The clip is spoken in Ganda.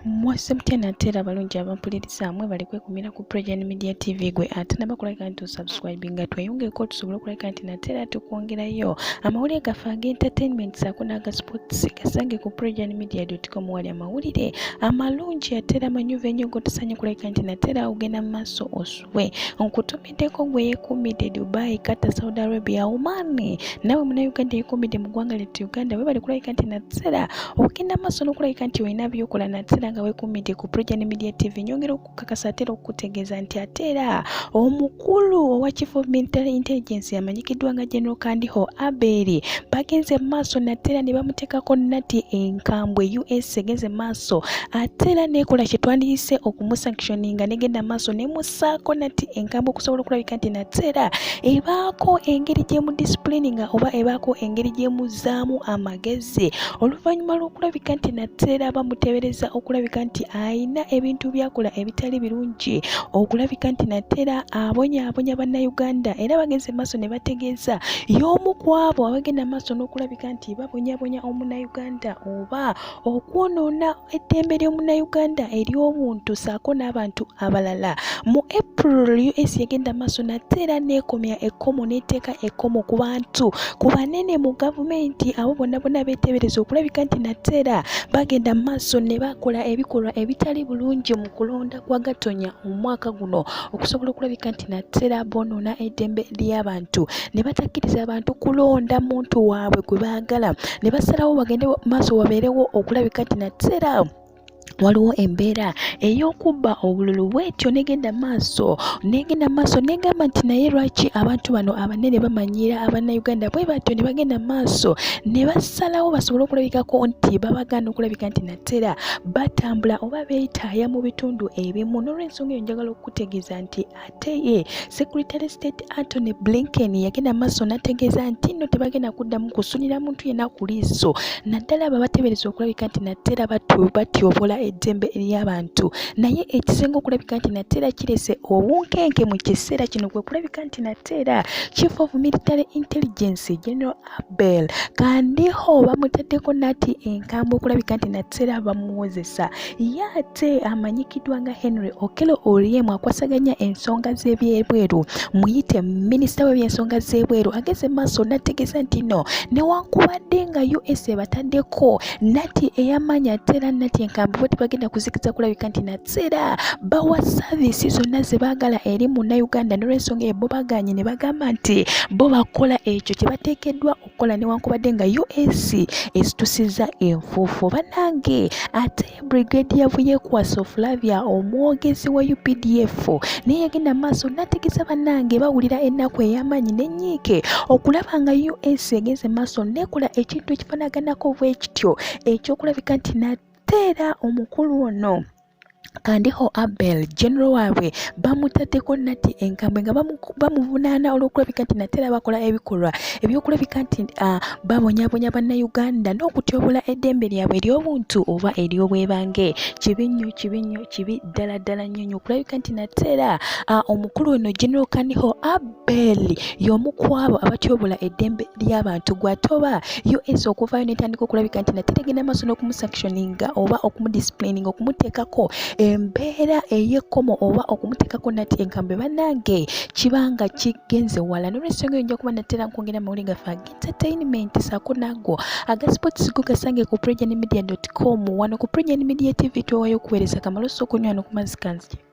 Mwase mtena tera balungi abampuliriza amwe bali kwekumira ku Gen Media TV gwe ate nabakulika nti subscribinga tweyongeko tusobole okulika nti natera tukwongerayo amawulire gaffe ag'entertainment saako n'aga sports gasange ku pregenmedia.com wali amawulire amalungi atera amanyuvu ennyo gotusanye kulika nti natera ugenda mu maaso oswe nkutumiddeko gwe yeekuumidde Dubai, Qatar, Saudi Arabia, Oman nawe munnayuganda yeekuumidde mu ggwanga lyettu Uganda we bali kulika nti natera ogenda mu maaso n'okulika nti olina by'okola natera nga weekuumidde ku Gen Media TV. Nyongera okukakasa atera okukutegeeza nti atera omukulu owa Chief of Military Intelligence amanyikiddwa nga Gen Kandiho bagenze maaso natera ne bamuteekako nati enkambwe US egenze maaso atera nekola kye twandiyise okumusanctioninga negenda maaso nemusaako nati enkambwe okusobola okulabika nti natera ebaako engeri gyemu disciplininga oba ebaako engeri gyemuzaamu amagezi oluvannyuma lw'okulabika nti natera bamuteebereza okulabika nti ayina ebintu byakola ebitali birungi okulabika nti natera abonyaabonya bannayuganda era bagenze maaso ne bategeeza y'omu ku abo abagenda maaso n'okulabika nti babonyaabonya omunnayuganda oba okwonoona eddembe ly'omunnayuganda ery'obuntu saako n'abantu abalala. Mu April US yagenda maaso natera neekomya ekkomo n'eteeka ekkomo ku bantu ku banene mu gavumenti abo bonna beeteebereza okulabika nti natera bagenda maaso ne bakola ebikolwa ebitali bulungi mu kulonda kwa Gatonya omwaka guno okusobola okulabika nti natera bonoona eddembe ly'abantu ne batakkiriza abantu kulonda muntu waabwe gwe baagala ne basalawo bagende maaso wabeerewo okulabika nti natera waliwo embeera ey'okubba obululu bwetyo negenda maaso negamba nti naye lwaki abantu bano abanene bamanyira abannayuganda bwe batyo ne bagenda maaso ne basalawo basobole okulabikako nti babagana okulabika nti natera batambula oba beetaaya mu bitundu ebimu. N'olw'ensonga eyo njagala okutegeeza nti ate ye Secretary State Anthony Blinken yagenda maaso n'ategeeza nti nno tebagenda kuddamu kusunira muntu yenna ku liiso naddala abo bateebereza okulabika nti natera batyobola eddembe ly'abantu naye ekisinga okulabika nti natera kirese obunkenke mu kiseera kino kwe kulabika nti natera Chief of Military Intelligence Gen Kandiho bamutaddeko nati enkambwe okulabika nti natera bamuwozesa ye ate amanyikiddwa nga Henry Okello Oryem akwasaganya ensonga z'ebyebweru muyite minisita w'ebyensonga z'ebweru ageze maaso n'ategeeza nti no newankubadde nga US bataddeko nati ey'amaanyi atera nati enkambwe bagenda kuzikiza kulabika nti natera bawa saavisi zonna ze baagala eri munnayuganda n'olw'ensonga eyo bo baganye ne bagamba nti bo bakola ekyo kye bateekeddwa okukola newankubadde nga US esitusizza enfuufu. Bannange ate Brigadier Byekwaso Flavia omwogezi wa UPDF naye yagenda maaso n'ategeeza bannange bawulira ennaku ey'amaanyi n'ennyiike okulaba nga US egenze maaso nekola ekintu ekifanaganako bwekityo ekyokulabika nti natera omukulu ono Kandiho general waabwe bamutaddeko nati enkambwe nga bamuvunaana olw'okulabika nti natera bakola ebikolwa ebyokulabika nti babonyaabonya bannayuganda n'okutyobola eddembe lyabwe ery'obuntu oba ery'obwebange. Kibi ddala nnyo okulabika nti natera omukulu ono Gen Kandiho y'omu ku abo abatyobola eddembe ly'abantu gw'atoba US okuvaayo n'etandika okulabika nti natera egenda maaso n'okumusanctioninga oba okumudisciplininga okumuteekako embeera ey'ekkomo oba okumuteekako nati enkambwe bannange kibanga kigenze wala. N'olw'ensonga eyo nja kuba natera nkwongera amawulire gaffe ag'entertainment saako nago aga sports go gasange ku pregenmedia.com wano ku Gen Media TV twewaayo okuweereza kamaloso okunywa n'okumazzi kanzige.